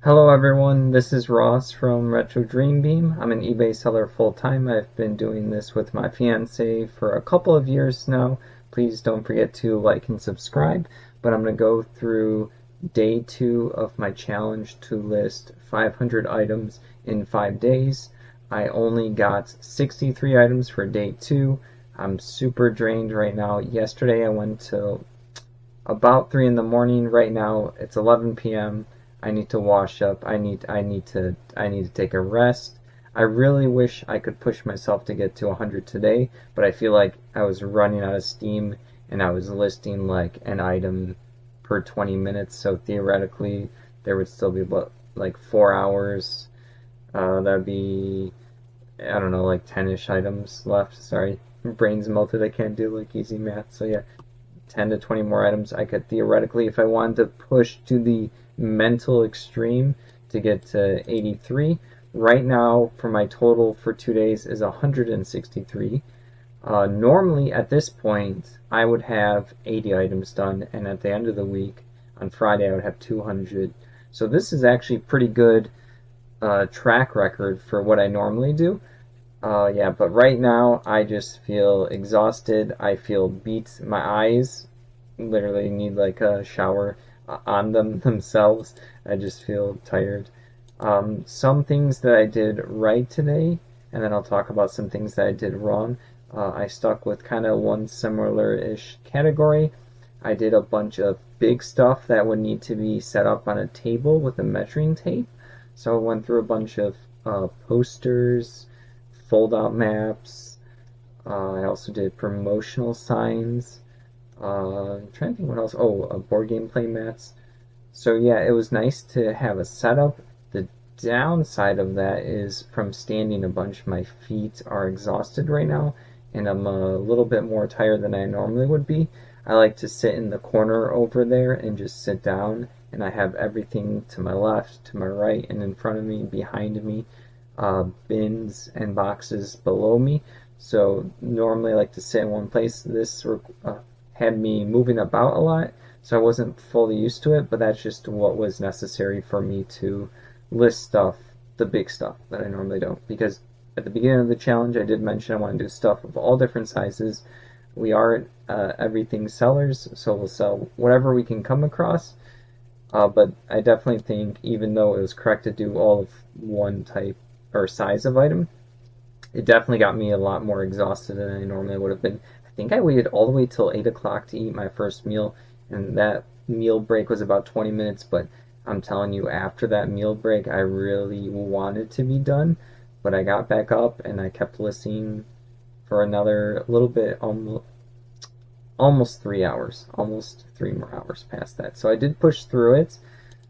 Hello everyone, this is Ross from Retro Dream Beam. I'm an eBay seller full time. I've been doing this with my fiance for a couple of years now. Please don't forget to like and subscribe. But I'm going to go through day 2 of my challenge to list 500 items in 5 days. I only got 63 items for day 2. I'm super drained right now. Yesterday I went till about 3 in the morning. Right now it's 11 p.m. I need to wash up. I need to take a rest. I really wish I could push myself to get to 100 today, but I feel like I was running out of steam and I was listing like an item per 20 minutes, so theoretically there would still be about like 4 hours. That'd be, I don't know, like 10-ish items left. Sorry, brain's melted. I can't do like easy math. So yeah, 10 to 20 more items. I could theoretically, if I wanted to push to the mental extreme, to get to 83. Right now, for my total for 2 days is 163. Normally, at this point, I would have 80 items done, and at the end of the week, on Friday, I would have 200. So this is actually pretty good track record for what I normally do. Yeah, but right now I just feel exhausted. I feel beat. My eyes literally need like a shower on them themselves. I just feel tired. Some things that I did right today, and then I'll talk about some things that I did wrong. I stuck with kind of one similar-ish category. I did a bunch of big stuff that would need to be set up on a table with a measuring tape. So I went through a bunch of posters, fold-out maps. I also did promotional signs. I'm trying to think what else. Oh, board game play mats. So yeah, it was nice to have a setup. The downside of that is from standing a bunch, my feet are exhausted right now, and I'm a little bit more tired than I normally would be. I like to sit in the corner over there and just sit down, and I have everything to my left, to my right, and in front of me, behind me, bins and boxes below me. So normally I like to sit in one place. This had me moving about a lot, so I wasn't fully used to it, but that's just what was necessary for me to list stuff, the big stuff that I normally don't. Because at the beginning of the challenge, I did mention I want to do stuff of all different sizes. We are everything sellers, so we'll sell whatever we can come across. But I definitely think, even though it was correct to do all of one type or size of item, it definitely got me a lot more exhausted than I normally would have been. I think I waited all the way till 8 o'clock to eat my first meal, and that meal break was about 20 minutes. But I'm telling you, after that meal break, I really wanted to be done. But I got back up and I kept listening for another little bit, almost 3 hours, almost 3 more hours past that. So I did push through it,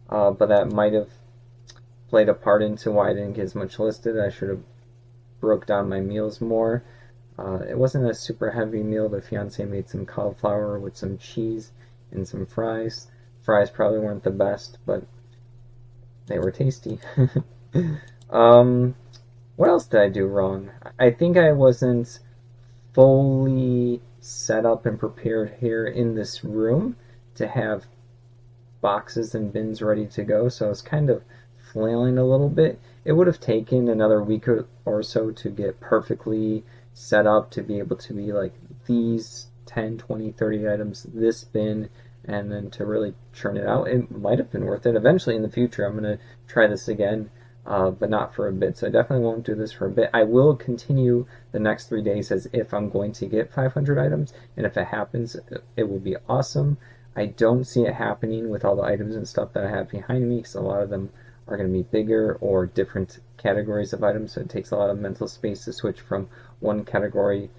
but that might have played a part into why I didn't get as much listed. I should have broke down my meals more. It wasn't a super heavy meal. The fiance made some cauliflower with some cheese and some fries. Fries probably weren't the best, but they were tasty. um, what else did I do wrong? I think I wasn't fully set up and prepared here in this room to have boxes and bins ready to go, so I was kind of flailing a little bit. It would have taken another week or so to get perfectly set up to be able to be like these 10, 20, 30 items, this bin, and then to really churn it out. It might have been worth it. Eventually in the future, I'm going to try this again, but not for a bit. So I definitely won't do this for a bit. I will continue the next 3 days as if I'm going to get 500 items, and if it happens, it will be awesome. I don't see it happening with all the items and stuff that I have behind me, because a lot of them are going to be bigger or different categories of items, so it takes a lot of mental space to switch from one category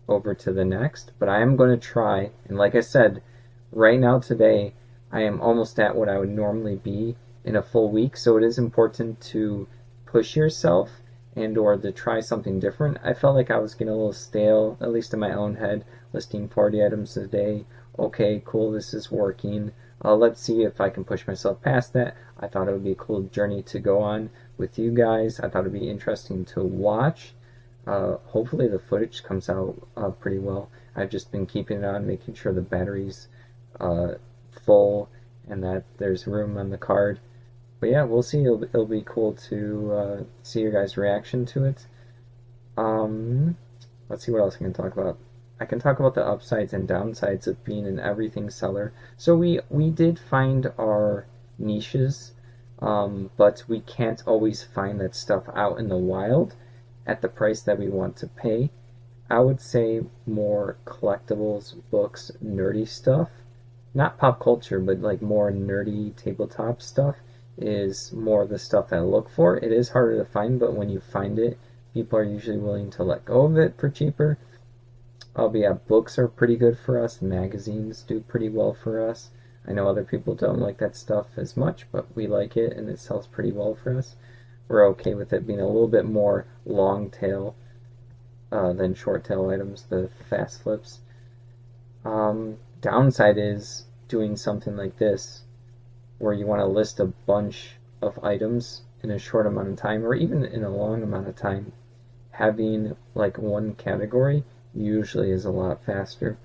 over to the next. But I am going to try, and like I said, right now today, I am almost at what I would normally be in a full week, so it is important to push yourself and or to try something different. I felt like I was getting a little stale, at least in my own head, listing 40 items a day. Okay, cool, this is working. Let's see if I can push myself past that. I thought it would be a cool journey to go on with you guys. I thought it would be interesting to watch. Hopefully the footage comes out pretty well. I've just been keeping it on, making sure the battery's full and that there's room on the card. But yeah, we'll see. It'll be cool to see your guys' reaction to it. Um, let's see what else I can talk about. I can talk about the upsides and downsides of being an everything seller. So we did find our niches, but we can't always find that stuff out in the wild at the price that we want to pay. I would say more collectibles, books, nerdy stuff. Not pop culture, but like more nerdy tabletop stuff is more of the stuff that I look for. It is harder to find, but when you find it, people are usually willing to let go of it for cheaper. But yeah, books are pretty good for us. Magazines do pretty well for us. I know other people don't like that stuff as much, but we like it and it sells pretty well for us. We're okay with it being a little bit more long tail than short tail items, the fast flips. Downside is doing something like this, where you want to list a bunch of items in a short amount of time, or even in a long amount of time. Having like one category usually is a lot faster.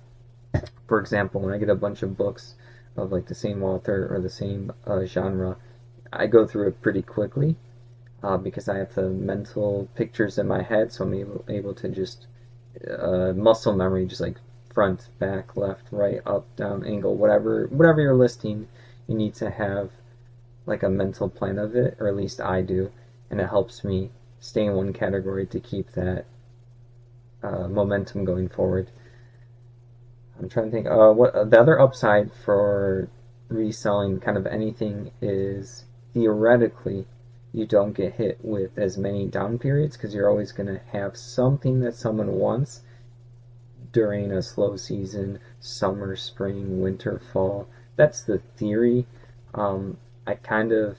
For example, when I get a bunch of books of like the same author or the same genre, I go through it pretty quickly because I have the mental pictures in my head, so I'm able to just muscle memory, just like front, back, left, right, up, down, angle, whatever you're listing, you need to have like a mental plan of it, or at least I do, and it helps me stay in one category to keep that momentum going forward. I'm trying to think. What the other upside for reselling kind of anything is theoretically you don't get hit with as many down periods because you're always going to have something that someone wants during a slow season, summer, spring, winter, fall. That's the theory. I kind of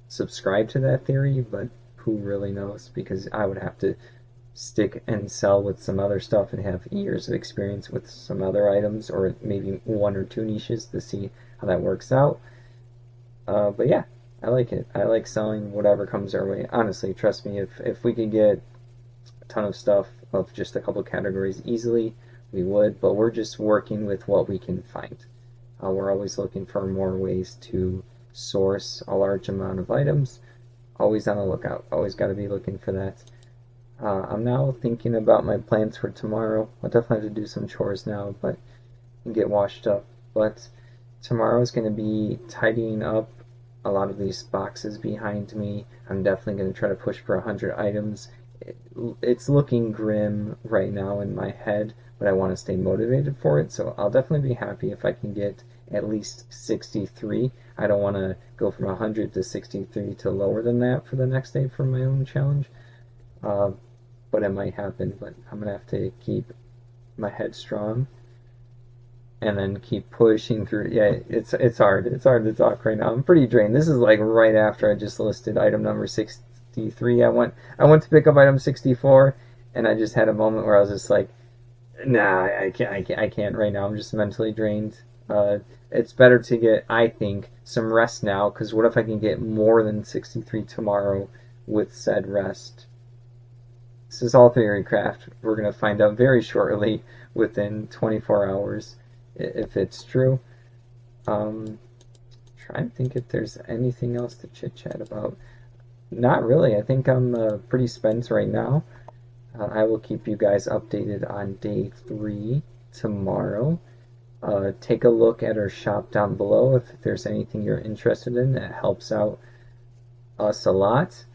subscribe to that theory, but who really knows? Because I would have to stick and sell with some other stuff and have years of experience with some other items, or maybe one or two niches to see how that works out. But yeah, I like it. I like selling whatever comes our way. Honestly, trust me, if we could get a ton of stuff of just a couple categories easily, we would, but we're just working with what we can find. We're always looking for more ways to source a large amount of items. Always on the lookout. Always got to be looking for that. I'm now thinking about my plans for tomorrow. I'll definitely have to do some chores now, but and get washed up. But tomorrow is going to be tidying up a lot of these boxes behind me. I'm definitely going to try to push for 100 items. It's looking grim right now in my head, but I want to stay motivated for it, so I'll definitely be happy if I can get at least 63. I don't want to go from 100 to 63 to lower than that for the next day for my own challenge. But it might happen, but I'm going to have to keep my head strong and then keep pushing through. Yeah, it's hard. It's hard to talk right now. I'm pretty drained. This is like right after I just listed item number 63. I went to pick up item 64, and I just had a moment where I was just like, nah, I can't right now. I'm just mentally drained. It's better to get, I think, some rest now, because what if I can get more than 63 tomorrow with said rest? This is all theory craft. We're going to find out very shortly, within 24 hours, if it's true. Trying to think if there's anything else to chit chat about. Not really. I think I'm pretty spent right now. I will keep you guys updated on day 3 tomorrow. Take a look at our shop down below if there's anything you're interested in that helps out us a lot.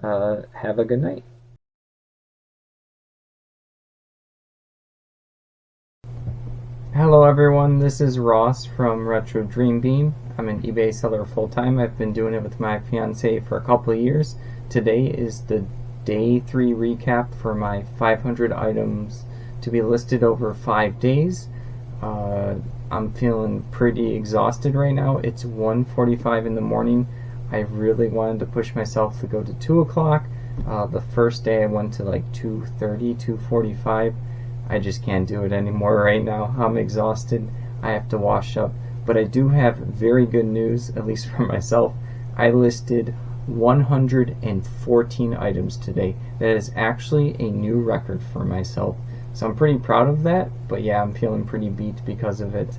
Have a good night. Hello everyone, this is Ross from Retro Dream Beam. I'm an eBay seller full-time. I've been doing it with my fiance for a couple of years. Today is the day 3 recap for my 500 items to be listed over 5 days. I'm feeling pretty exhausted right now. It's 1:45 in the morning. I really wanted to push myself to go to 2 o'clock. The first day I went to like 2:30, 2:45. I just can't do it anymore right now. I'm exhausted. I have to wash up. But I do have very good news, at least for myself. I listed 114 items today. That is actually a new record for myself. So I'm pretty proud of that, but yeah, I'm feeling pretty beat because of it.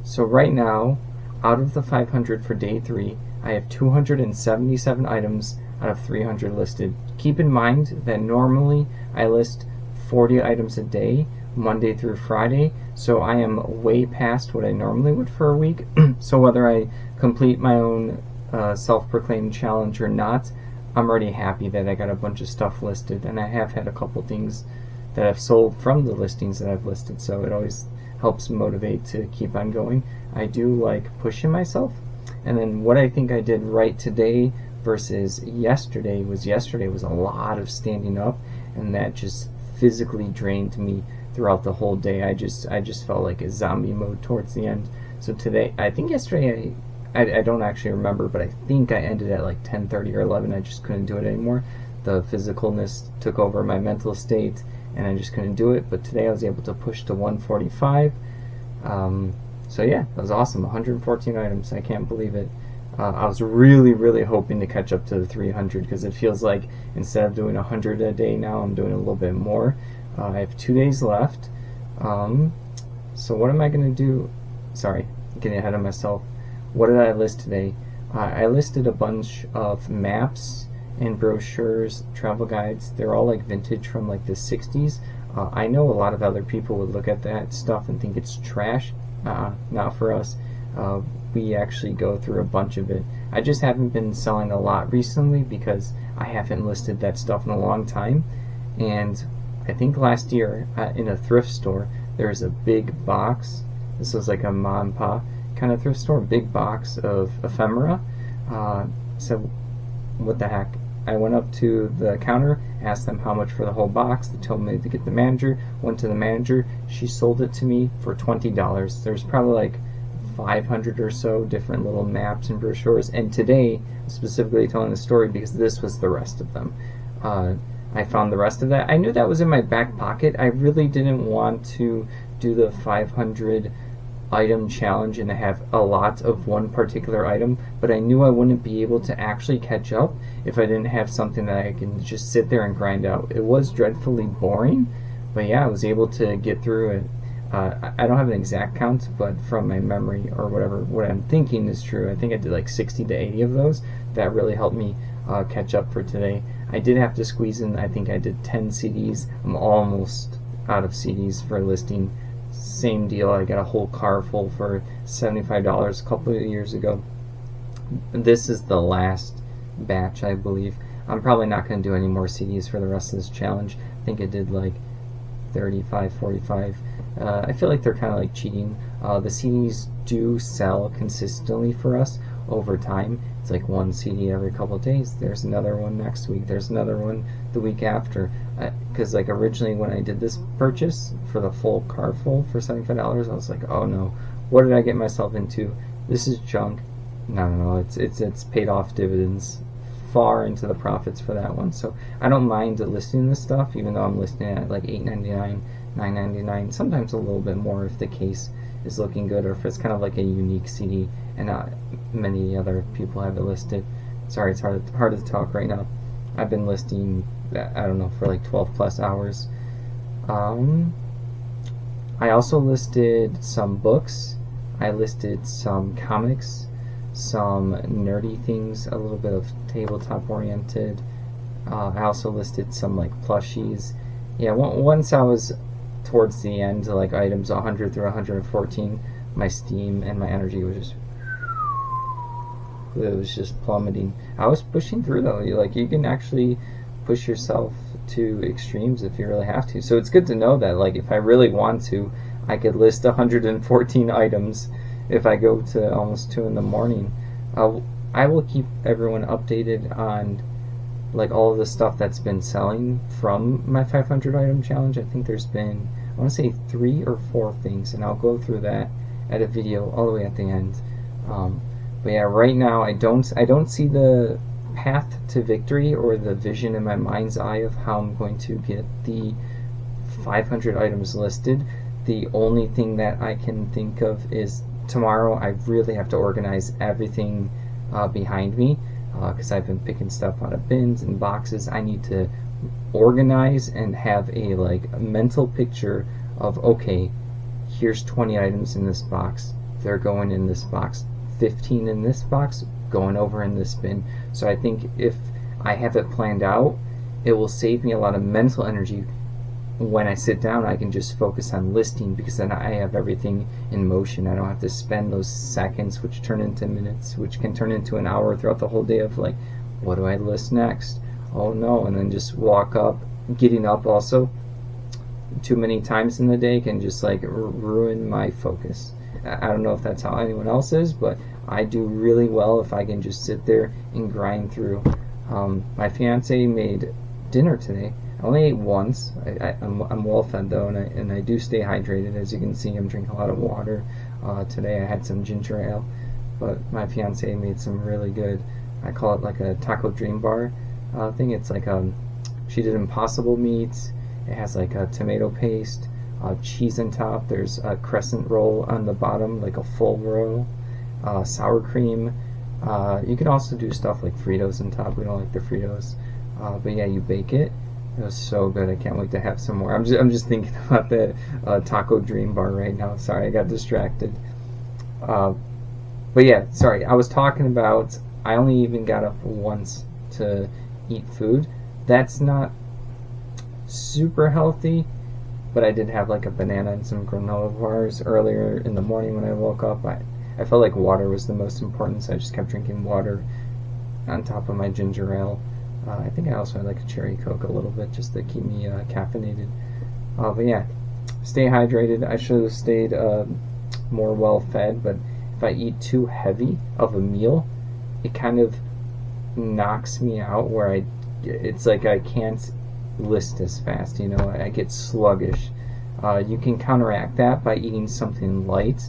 So right now, out of the 500 for day 3, I have 277 items out of 300 listed. Keep in mind that normally I list 40 items a day, Monday through Friday, so I am way past what I normally would for a week. So whether I complete my own self-proclaimed challenge or not, I'm already happy that I got a bunch of stuff listed, and I have had a couple things that I've sold from the listings that I've listed, so it always helps motivate to keep on going. I do like pushing myself. And then what I think I did right today versus yesterday was a lot of standing up, and that just physically drained me throughout the whole day. I just felt like a zombie mode towards the end. So today, I think yesterday I don't actually remember, but I think I ended at like 10:30 or 11. I just couldn't do it anymore. The physicalness took over my mental state, and I just couldn't do it. But today I was able to push to 145. So yeah, that was awesome. 114 items. I can't believe it. I was really hoping to catch up to the 300, because it feels like instead of doing 100 a day now, I'm doing a little bit more. I have 2 days left. So what am I going to do? Sorry, getting ahead of myself. What did I list today? I listed a bunch of maps and brochures, travel guides. They're all like vintage from like the 60s. I know a lot of other people would look at that stuff and think it's trash. Not for us. We actually go through a bunch of it. I just haven't been selling a lot recently because I haven't listed that stuff in a long time. And I think last year in a thrift store, there was a big box. This was like a mom and pop kind of thrift store, big box of ephemera. So what the heck? I went up to the counter, asked them how much for the whole box. They told me to get the manager. Went to the manager. She sold it to me for $20. There's probably like 500 or so different little maps and brochures. And today, I'm specifically telling the story because this was the rest of them. I found the rest of that. I knew that was in my back pocket. I really didn't want to do the 500 item challenge and have a lot of one particular item, but I knew I wouldn't be able to actually catch up if I didn't have something that I can just sit there and grind out. It was dreadfully boring, but yeah, I was able to get through it. I don't have an exact count, but from my memory or whatever, what I'm thinking is true. I think I did like 60 to 80 of those. That really helped me catch up for today. I did have to squeeze in, I think I did 10 CDs. I'm almost out of CDs for listing. Same deal, I got a whole car full for $75 a couple of years ago. This is the last batch, I believe. I'm probably not going to do any more CDs for the rest of this challenge. I think I did like 35, 45. I feel like they're kind of like cheating. The CDs do sell consistently for us over time. It's like one CD every couple of days. There's another one next week. There's another one the week after. Because like originally when I did this purchase for the full car full for $75, I was like, oh no, what did I get myself into? This is junk. No, it's paid off dividends far into the profits for that one. So I don't mind listing this stuff, even though I'm listing it at like $8.99, $9.99, sometimes a little bit more if the case is looking good, or if it's kind of like a unique CD and not many other people have it listed. Sorry, it's hard to talk right now. I've been listing, I don't know, for like 12 plus hours. I also listed some books. I listed some comics, some nerdy things, a little bit of tabletop oriented. I also listed some like plushies. Yeah, once I was towards the end, like items 100 through 114, my steam and my energy was just plummeting. I was pushing through though. You can actually push yourself to extremes if you really have to. So it's good to know that like if I really want to, I could list 114 items if I go to almost 2 in the morning. I will keep everyone updated on like all of the stuff that's been selling from my 500 item challenge. I think there's been, I want to say 3 or 4 things, and I'll go through that at a video all the way at the end. But yeah, right now I don't see the path to victory or the vision in my mind's eye of how I'm going to get the 500 items listed. The only thing that I can think of is tomorrow I really have to organize everything behind me, because I've been picking stuff out of bins and boxes. I need to organize and have a like mental picture of, okay, here's 20 items in this box, they're going in this box, 15 in this box, going over in this bin. So I think if I have it planned out, it will save me a lot of mental energy. When I sit down, I can just focus on listing, because then I have everything in motion. I don't have to spend those seconds, which turn into minutes, which can turn into an hour throughout the whole day of like, what do I list next? Oh no, and then just walk up. Getting up also too many times in the day can just like ruin my focus. I don't know if that's how anyone else is, but I do really well if I can just sit there and grind through. My fiance made dinner today. I only ate once. I'm well fed though, and I do stay hydrated. As you can see, I'm drinking a lot of water. Today I had some ginger ale, but my fiance made some really good, I call it like a taco dream bar thing. It's like she did impossible meats. It has like a tomato paste, cheese on top. There's a crescent roll on the bottom, like a full roll, sour cream. You can also do stuff like Fritos on top. We don't like the Fritos, but yeah, you bake it. It was so good. I can't wait to have some more. I'm just thinking about the taco dream bar right now. Sorry, I got distracted. But yeah, sorry. I was talking about I only even got up once to eat food. That's not super healthy, but I did have like a banana and some granola bars earlier in the morning when I woke up. I felt like water was the most important, so I just kept drinking water on top of my ginger ale. I think I also had like a cherry Coke a little bit just to keep me caffeinated. But yeah, stay hydrated. I should have stayed more well fed, but if I eat too heavy of a meal, it kind of knocks me out where it's like I can't list as fast, you know, I get sluggish. You can counteract that by eating something light,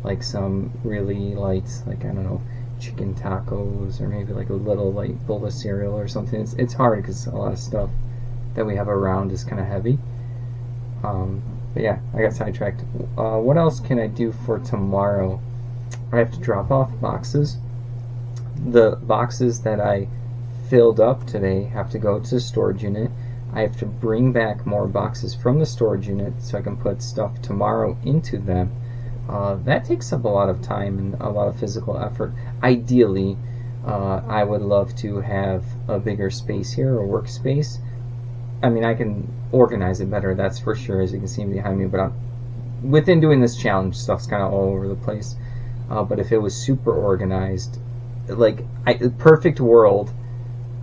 like some really light, like I don't know, chicken tacos, or maybe like a little light bowl of cereal or something. It's hard because a lot of stuff that we have around is kind of heavy. But yeah, I got sidetracked. What else can I do for tomorrow? I have to drop off boxes. The boxes that I filled up today have to go to the storage unit. I have to bring back more boxes from the storage unit so I can put stuff tomorrow into them. That takes up a lot of time and a lot of physical effort. Ideally, I would love to have a bigger space here, a workspace. I mean, I can organize it better, that's for sure, as you can see behind me, but within doing this challenge, stuff's kind of all over the place. But if it was super organized, like perfect world,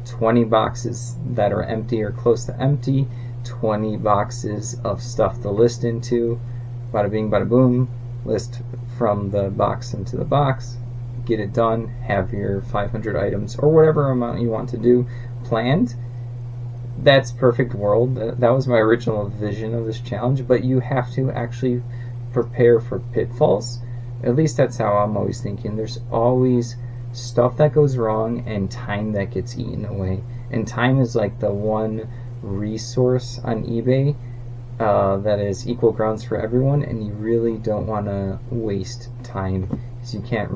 20 boxes that are empty or close to empty, 20 boxes of stuff to list into, bada bing, bada boom, list from the box into the box, get it done, have your 500 items or whatever amount you want to do planned. That's perfect world. That was my original vision of this challenge, but you have to actually prepare for pitfalls. At least that's how I'm always thinking. There's always stuff that goes wrong and time that gets eaten away. And time is like the one resource on eBay that is equal grounds for everyone, and you really don't want to waste time because you can't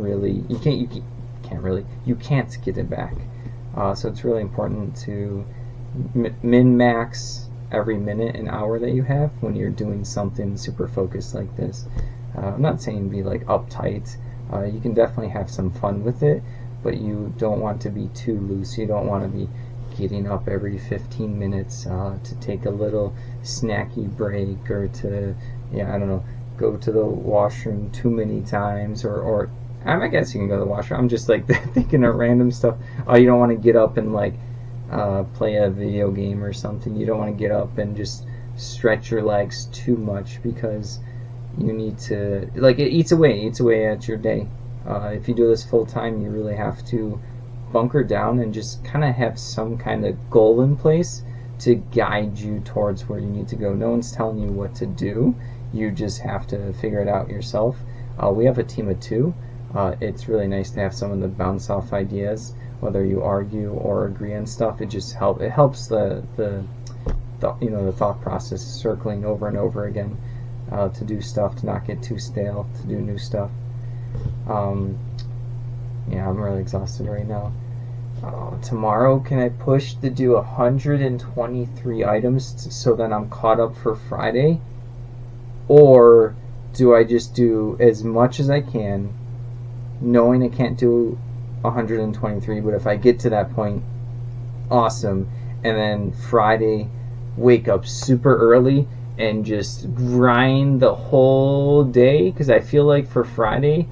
get it back. So it's really important to min-max every minute and hour that you have when you're doing something super focused like this. I'm not saying be like uptight. You can definitely have some fun with it, but you don't want to be too loose. You don't want to be getting up every 15 minutes to take a little snacky break, or to, I don't know, go to the washroom too many times, or I guess you can go to the washroom. I'm just like thinking of random stuff. You don't want to get up and like play a video game or something. You don't want to get up and just stretch your legs too much, because you need to, like, it eats away at your day. If you do this full time, you really have to bunker down and just kind of have some kind of goal in place to guide you towards where you need to go. No one's telling you what to do. You just have to figure it out yourself. We have a team of 2. It's really nice to have someone to bounce off ideas, whether you argue or agree on stuff. It just helps the thought process circling over and over again, to do stuff, to not get too stale, to do new stuff. I'm really exhausted right now. Tomorrow, can I push to do 123 items so that I'm caught up for Friday? Or do I just do as much as I can, knowing I can't do 123, but if I get to that point, awesome. And then Friday, wake up super early and just grind the whole day, because I feel like for Friday,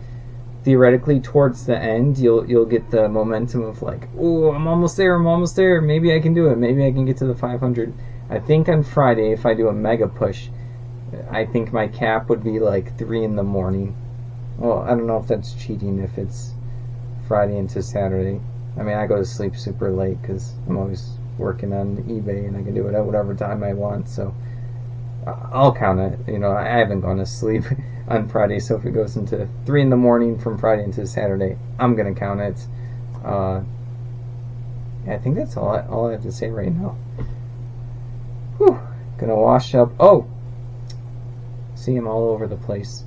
theoretically towards the end, you'll get the momentum of like, oh, I'm almost there, maybe I can do it, maybe I can get to the 500. I think on Friday, if I do a mega push, I think my cap would be like 3 in the morning. Well, I don't know if that's cheating if it's Friday into Saturday. I mean, I go to sleep super late because I'm always working on eBay and I can do it at whatever time I want, so I'll count it. You know, I haven't gone to sleep on Friday, so if it goes into 3 in the morning from Friday into Saturday, I'm gonna count it. Yeah, I think that's all I have to say right now. Whew. Gonna wash up. Oh, see, I'm all over the place.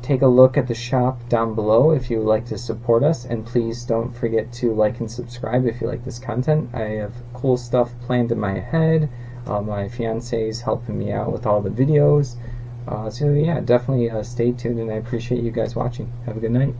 Take a look at the shop down below if you would like to support us, and please don't forget to like and subscribe if you like this content. I have cool stuff planned in my head. My fiance is helping me out with all the videos. So yeah, definitely stay tuned, and I appreciate you guys watching. Have a good night.